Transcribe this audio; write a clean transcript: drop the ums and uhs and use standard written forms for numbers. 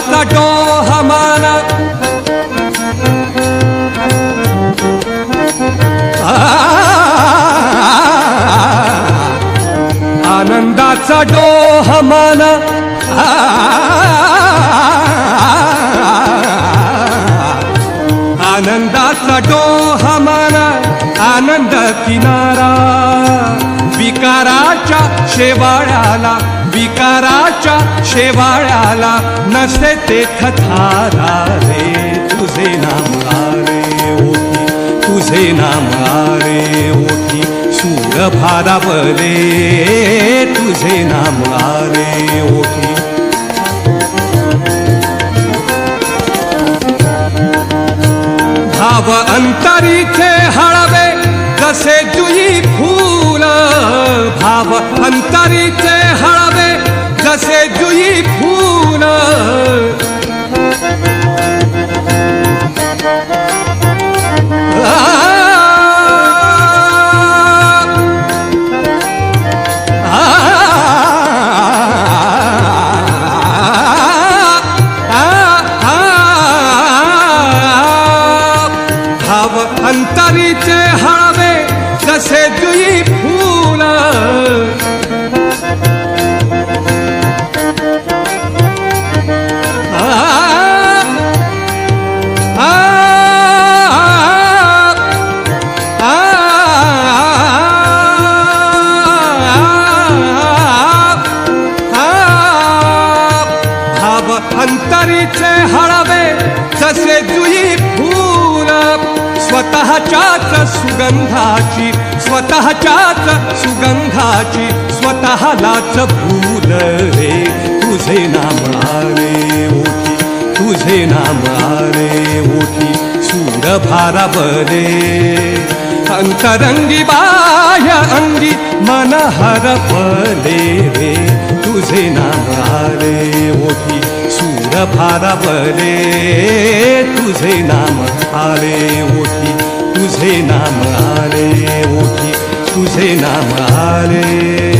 आनंदाचा डोह माना आनंदाचा डोह माना आनंदाचा डोह माना आनंद किनारा विकाराच्या शेवाळ्याला विकाराच्या शेवाळ्याला नसे तेथ थारा रे तुझे नाम आरे ओठी तुझे नाम आरे ओठी सूर भारावले तुझे नाम आरे ओठी भाव अंतरीचे हळवे जसे जुई फूल भाव अंतरीचे हळवे जसे जुई फूल भाव अंतरीचे हळवे जसे जुई फूल भाव अंतरीचे हळवे जसे जुई फूल स्वतःच्याच सुगंधाची स्वतःच्याच सुगंधाची स्वतःलाच भूल रे तुझे नाम आरे ओठी तुझे नाम आरे ओठी सूर भारावले अंतरंगी बाह्य अंगी मन हरपले रे तुझे नाम आरे ओठी सूर भारावले तुझे नाम आरे ओठी तुझे नाम आरे ओठी तुझे नाम आरे